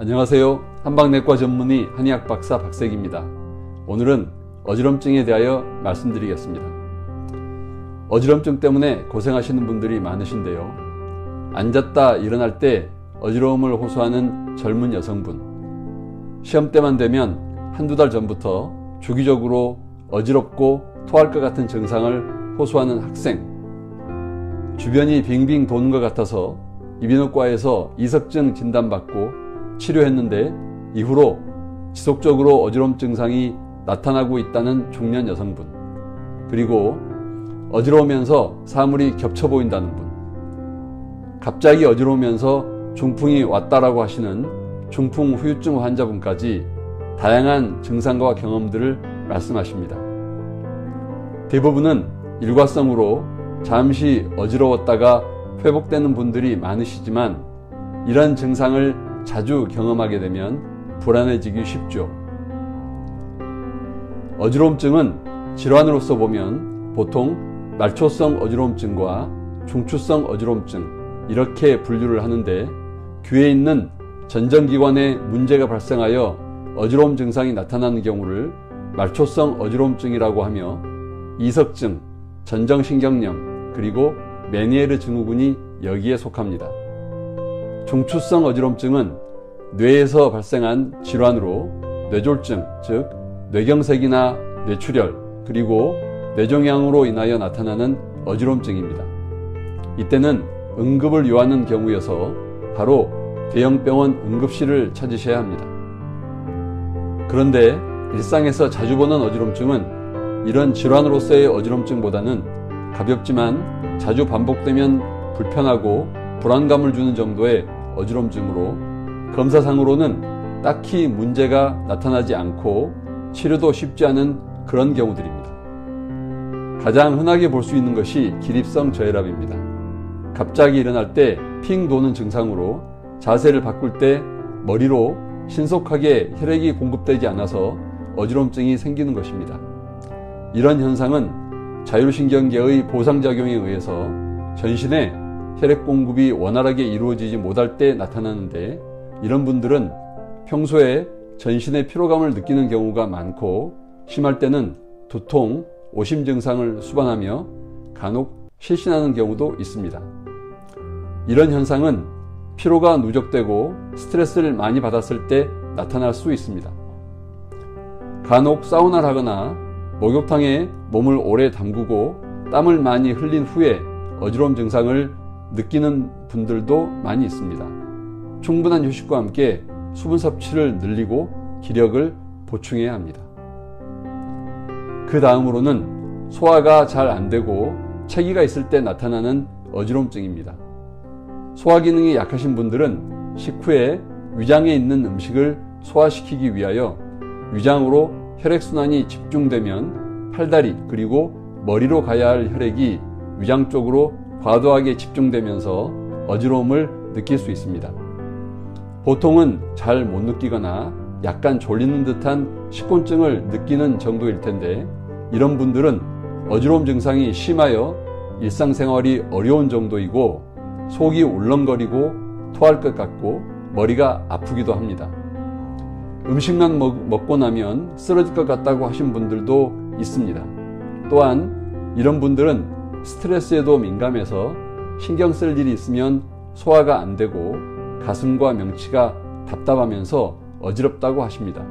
안녕하세요. 한방내과 전문의 한의학 박사 박색입니다. 오늘은 어지럼증에 대하여 말씀드리겠습니다. 어지럼증 때문에 고생하시는 분들이 많으신데요. 앉았다 일어날 때 어지러움을 호소하는 젊은 여성분, 시험 때만 되면 한두 달 전부터 주기적으로 어지럽고 토할 것 같은 증상을 호소하는 학생, 주변이 빙빙 도는 것 같아서 이비인후과에서 이석증 진단받고 치료했는데 이후로 지속적으로 어지러움 증상이 나타나고 있다는 중년 여성분, 그리고 어지러우면서 사물이 겹쳐 보인다는 분, 갑자기 어지러우면서 중풍이 왔다라고 하시는 중풍 후유증 환자분까지 다양한 증상과 경험들을 말씀하십니다. 대부분은 일과성으로 잠시 어지러웠다가 회복되는 분들이 많으시지만 이런 증상을 자주 경험하게 되면 불안해지기 쉽죠. 어지러움증은 질환으로서 보면 보통 말초성 어지러움증과 중추성 어지러움증 이렇게 분류를 하는데, 귀에 있는 전정기관에 문제가 발생하여 어지러움 증상이 나타나는 경우를 말초성 어지러움증이라고 하며, 이석증, 전정신경염, 그리고 메니에르 증후군이 여기에 속합니다. 중추성 어지러움증은 뇌에서 발생한 질환으로 뇌졸중, 즉 뇌경색이나 뇌출혈, 그리고 뇌종양으로 인하여 나타나는 어지러움증입니다. 이때는 응급을 요하는 경우여서 바로 대형병원 응급실을 찾으셔야 합니다. 그런데 일상에서 자주 보는 어지러움증은 이런 질환으로서의 어지러움증보다는 가볍지만 자주 반복되면 불편하고 불안감을 주는 정도의 어지러움증으로 검사상으로는 딱히 문제가 나타나지 않고 치료도 쉽지 않은 그런 경우들입니다. 가장 흔하게 볼 수 있는 것이 기립성 저혈압입니다. 갑자기 일어날 때 핑 도는 증상으로 자세를 바꿀 때 머리로 신속하게 혈액이 공급되지 않아서 어지러움증이 생기는 것입니다. 이런 현상은 자율신경계의 보상작용에 의해서 전신에 혈액 공급이 원활하게 이루어지지 못할 때 나타나는데, 이런 분들은 평소에 전신의 피로감을 느끼는 경우가 많고 심할 때는 두통, 오심 증상을 수반하며 간혹 실신하는 경우도 있습니다. 이런 현상은 피로가 누적되고 스트레스를 많이 받았을 때 나타날 수 있습니다. 간혹 사우나를 하거나 목욕탕에 몸을 오래 담그고 땀을 많이 흘린 후에 어지러움 증상을 느끼는 분들도 많이 있습니다. 충분한 휴식과 함께 수분 섭취를 늘리고 기력을 보충해야 합니다. 그 다음으로는 소화가 잘 안 되고 체기가 있을 때 나타나는 어지러움증입니다. 소화 기능이 약하신 분들은 식후에 위장에 있는 음식을 소화시키기 위하여 위장으로 혈액순환이 집중되면 팔다리 그리고 머리로 가야 할 혈액이 위장 쪽으로 과도하게 집중되면서 어지러움을 느낄 수 있습니다. 보통은 잘 못 느끼거나 약간 졸리는 듯한 식곤증을 느끼는 정도일 텐데, 이런 분들은 어지러움 증상이 심하여 일상생활이 어려운 정도이고 속이 울렁거리고 토할 것 같고 머리가 아프기도 합니다. 음식만 먹고 나면 쓰러질 것 같다고 하신 분들도 있습니다. 또한 이런 분들은 스트레스에도 민감해서 신경 쓸 일이 있으면 소화가 안 되고 가슴과 명치가 답답하면서 어지럽다고 하십니다.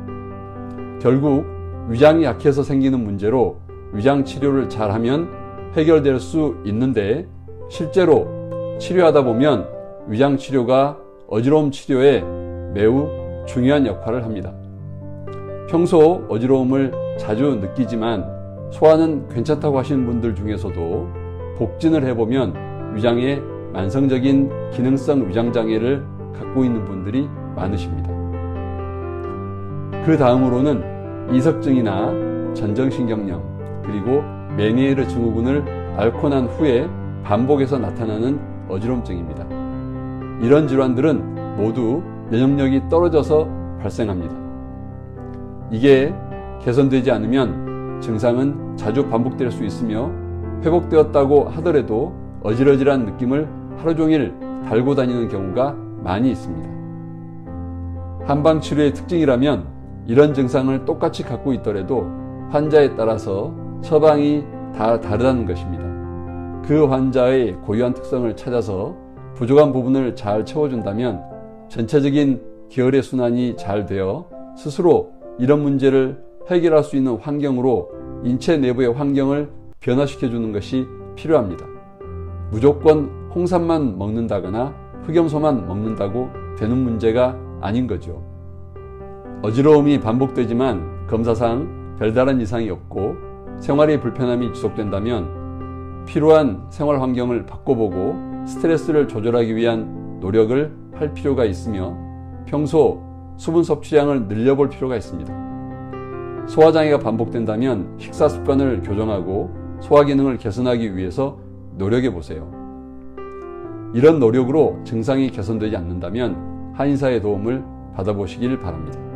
결국 위장이 약해서 생기는 문제로 위장 치료를 잘하면 해결될 수 있는데, 실제로 치료하다 보면 위장 치료가 어지러움 치료에 매우 중요한 역할을 합니다. 평소 어지러움을 자주 느끼지만 소화는 괜찮다고 하시는 분들 중에서도 복진을 해보면 위장에 만성적인 기능성 위장장애를 갖고 있는 분들이 많으십니다. 그 다음으로는 이석증이나 전정신경염, 그리고 메니에르 증후군을 앓고 난 후에 반복해서 나타나는 어지러움증입니다. 이런 질환들은 모두 면역력이 떨어져서 발생합니다. 이게 개선되지 않으면 증상은 자주 반복될 수 있으며 회복되었다고 하더라도 어지러지한 느낌을 하루 종일 달고 다니는 경우가 많이 있습니다. 한방치료의 특징이라면 이런 증상을 똑같이 갖고 있더라도 환자에 따라서 처방이 다 다르다는 것입니다. 그 환자의 고유한 특성을 찾아서 부족한 부분을 잘 채워준다면 전체적인 기혈의 순환이 잘 되어 스스로 이런 문제를 해결할 수 있는 환경으로 인체 내부의 환경을 변화시켜주는 것이 필요합니다. 무조건 홍삼만 먹는다거나 흑염소만 먹는다고 되는 문제가 아닌 거죠. 어지러움이 반복되지만 검사상 별다른 이상이 없고 생활의 불편함이 지속된다면 필요한 생활 환경을 바꿔보고 스트레스를 조절하기 위한 노력을 할 필요가 있으며 평소 수분 섭취량을 늘려볼 필요가 있습니다. 소화장애가 반복된다면 식사 습관을 교정하고 소화 기능을 개선하기 위해서 노력해 보세요. 이런 노력으로 증상이 개선되지 않는다면 한의사의 도움을 받아보시길 바랍니다.